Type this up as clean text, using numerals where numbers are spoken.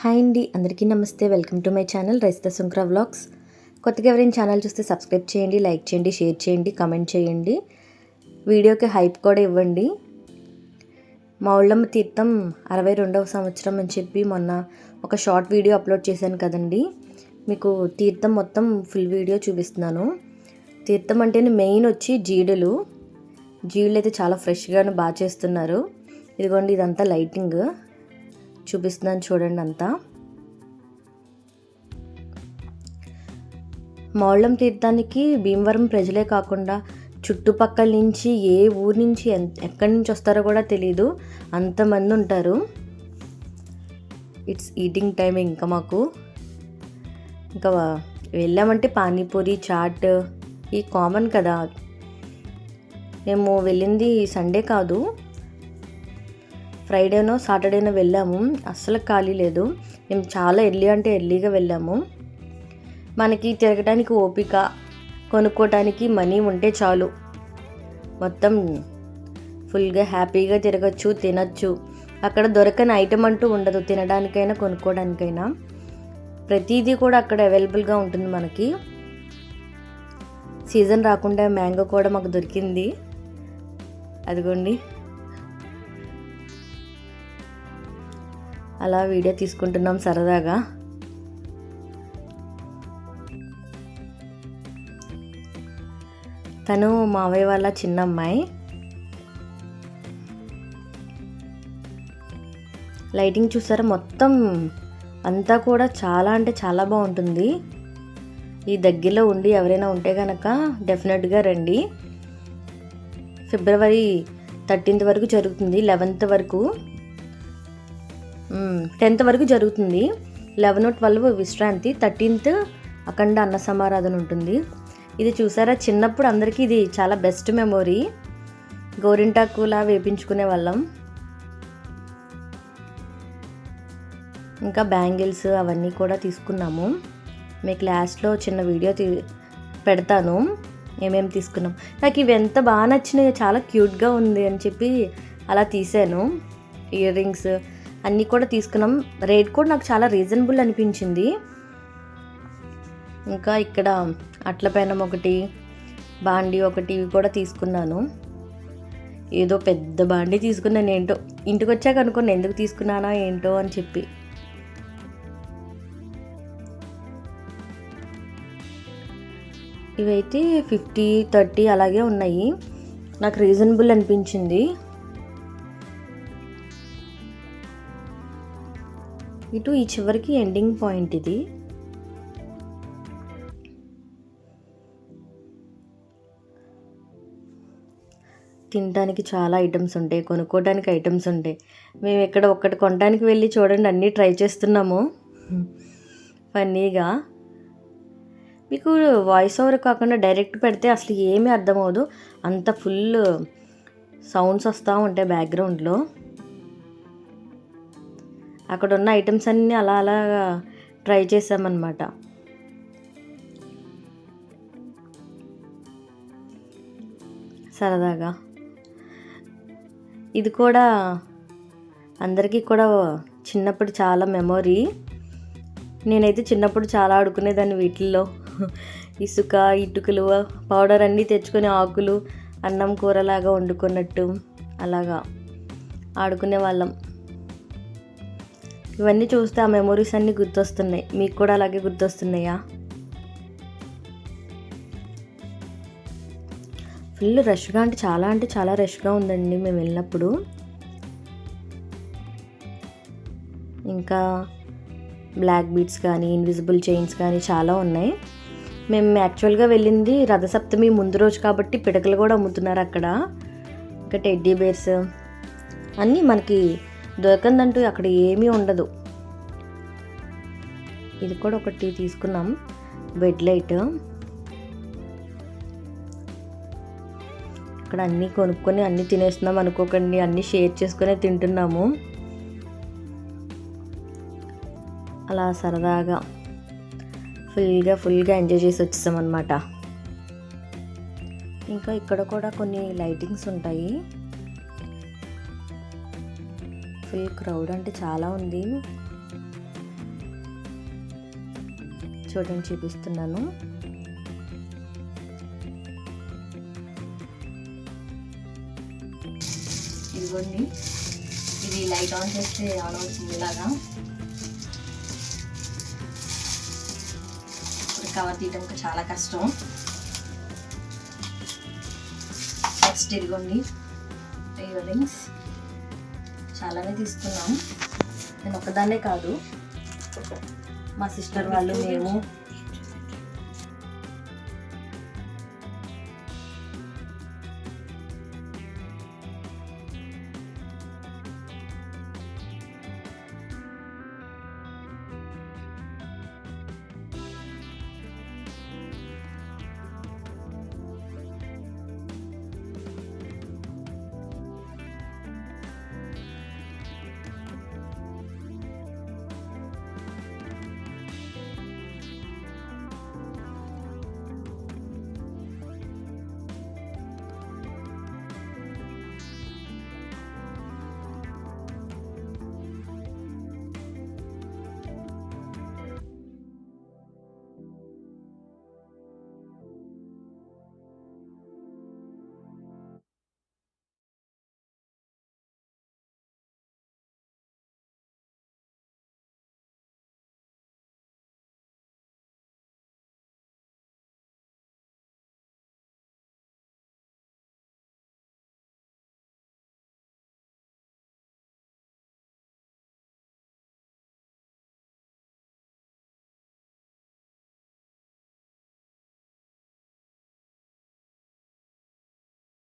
Hi అండి, అందరికీ నమస్తే. Welcome to my channel Raista Sunkra vlogs. కొత్తగా ఎవరైనా ఛానల్ చూస్తే సబ్స్క్రైబ్ చేయండి, లైక్ చేయండి, షేర్ చేయండి, కామెంట్ చేయండి, వీడియోకి హైప్ కూడా ఇవ్వండి. మౌళ్ళమ్మ తీర్థం 62వ సంవత్సరం అని చెప్పి మొన్న ఒక షార్ట్ వీడియో అప్లోడ్ చేశాను కదండి. మీకు తీర్థం మొత్తం ఫుల్ వీడియో చూపిస్తున్నాను. తీర్థం అంటేనే మెయిన్ వచ్చి జీడులు అయితే చాలా ఫ్రెష్గాను బాగా చేస్తున్నారు. ఇదిగోండి, ఇదంతా లైటింగ్ చూపిస్తున్నాను చూడండి. అంతా మౌళ్ళం తీర్థానికి భీమవరం ప్రజలే కాకుండా చుట్టుపక్కల నుంచి ఏ ఊరి నుంచి ఎక్కడి నుంచి వస్తారో కూడా తెలీదు, అంతమంది ఉంటారు. It's eating time. ఇంకా మాకు ఇంకా వెళ్ళామంటే పానీపూరి, చాట్ ఈ కామన్ కదా. మేము వెళ్ళింది సండే కాదు, ఫ్రైడేనో సాటర్డేనో వెళ్ళాము. అస్సలు ఖాళీ లేదు. మేము చాలా ఎర్లీగా వెళ్ళాము. మనకి తిరగడానికి ఓపిక, కొనుక్కోవడానికి మనీ ఉంటే చాలు, మొత్తం ఫుల్గా హ్యాపీగా తిరగచ్చు, తినచ్చు. అక్కడ దొరకని ఐటమ్ అంటూ ఉండదు. తినడానికైనా కొనుక్కోవడానికైనా ప్రతిదీ కూడా అక్కడ అవైలబుల్గా ఉంటుంది. మనకి సీజన్ రాకుండా మ్యాంగో కూడా మాకు దొరికింది. అదిగోండి, అలా వీడియో తీసుకుంటున్నాం సరదాగా. తను మావయ్య వాళ్ళ చిన్న అమ్మాయి. లైటింగ్ చూసారా, మొత్తం అంతా కూడా చాలా అంటే చాలా బాగుంటుంది. ఈ దగ్గరలో ఉండి ఎవరైనా ఉంటే కనుక డెఫినెట్గా రండి. ఫిబ్రవరి 13th వరకు జరుగుతుంది, 11th వరకు, 10th వరకు జరుగుతుంది. 11, 12 విశ్రాంతి, 13th అఖండ అన్న సమారాధన ఉంటుంది. ఇది చూసారా, చిన్నప్పుడు అందరికీ ఇది చాలా బెస్ట్ మెమొరీ. గోరింటాకులా వేపించుకునే వాళ్ళం. ఇంకా బ్యాంగిల్స్ అవన్నీ కూడా తీసుకున్నాము. మీకు లాస్ట్లో చిన్న వీడియో పెడతాను ఏమేమి తీసుకున్నాం. నాకు ఇవి ఎంత బాగా నచ్చినాయో, చాలా క్యూట్గా ఉంది అని చెప్పి అలా తీసాను. ఇయర్ రింగ్స్ అన్నీ కూడా తీసుకున్నాం. రేట్ కూడా నాకు చాలా రీజనబుల్ అనిపించింది. ఇంకా ఇక్కడ అట్ల పెనం ఒకటి, బాండీ ఒకటి, ఇవి కూడా తీసుకున్నాను. ఏదో పెద్ద బాండీ తీసుకున్నాను. ఏంటో ఇంటికి వచ్చాక అనుకున్నాను ఎందుకు తీసుకున్నానా ఏంటో అని చెప్పి. ఇవైతే 50, 30 అలాగే ఉన్నాయి. నాకు రీజనబుల్ అనిపించింది. ఇటు ఈ చివరికి ఎండింగ్ పాయింట్ ఇది. తినడానికి చాలా ఐటమ్స్ ఉంటాయి, కొనుక్కోవడానికి ఐటమ్స్ ఉంటాయి. మేము ఇక్కడ ఒక్కటి కొనడానికి వెళ్ళి చూడండి అన్నీ ట్రై చేస్తున్నాము ఫన్నీగా. మీకు వాయిస్ ఓవర్ కాకుండా డైరెక్ట్ పెడితే అసలు ఏమీ అర్థమవుదు, అంత ఫుల్ సౌండ్స్ వస్తూ ఉంటాయి బ్యాక్గ్రౌండ్లో. అక్కడ ఉన్న ఐటమ్స్ అన్నీ అలా ట్రై చేసామన్నమాట. సరదాగా ఇది కూడా అందరికీ కూడా చిన్నప్పుడు చాలా మెమొరీ. నేనైతే చిన్నప్పుడు చాలా ఆడుకునేదాన్ని వీటిల్లో. ఇసుక, ఇటుకలు, పౌడర్ అన్నీ తెచ్చుకొని ఆకులు అన్నం కూరలాగా వండుకున్నట్టు అలాగా ఆడుకునే వాళ్ళం. ఇవన్నీ చూస్తే ఆ మెమొరీస్ అన్నీ గుర్తొస్తున్నాయి. మీకు కూడా అలాగే గుర్తొస్తున్నాయా? ఫుల్ రష్గా అంటే చాలా రష్గా ఉందండి మేము వెళ్ళినప్పుడు. ఇంకా బ్లాక్ బీడ్స్ కానీ, ఇన్విజిబుల్ చైన్స్ కానీ చాలా ఉన్నాయి. మేము యాక్చువల్గా వెళ్ళింది రథసప్తమి ముందు రోజు కాబట్టి పిడకలు కూడా అమ్ముతున్నారు అక్కడ. ఇంకా టెడ్డీ బేర్స్ అన్నీ మనకి దొరకందంటూ అక్కడ ఏమీ ఉండదు. ఇది కూడా ఒకటి తీసుకున్నాం, బెడ్ లైట్. ఇక్కడ అన్నీ కొనుక్కొని అన్నీ తినేస్తున్నాం అనుకోకండి, అన్నీ షేర్ చేసుకునే తింటున్నాము. అలా సరదాగా ఫుల్గా ఎంజాయ్ చేసి వచ్చేసాం అన్నమాట. ఇంకా ఇక్కడ కూడా కొన్ని లైటింగ్స్ ఉంటాయి. ఫుల్ క్రౌడ్ అంటే చాలా ఉంది. చూడండి చూపిస్తున్నాను. ఇదిగోండి, ఇది లైట్ ఆన్ చేస్తే ఆన్ అవుతుంది ఇలాగా. ఇప్పుడు కవర్ తీయడం చాలా కష్టం. నెక్స్ట్ ఇదిగోండి ఇయర్ రింగ్స్. చాలానే తీసుకున్నాం, నేను ఒక్కదాన్నే కాదు, మా సిస్టర్ వాళ్ళు మేము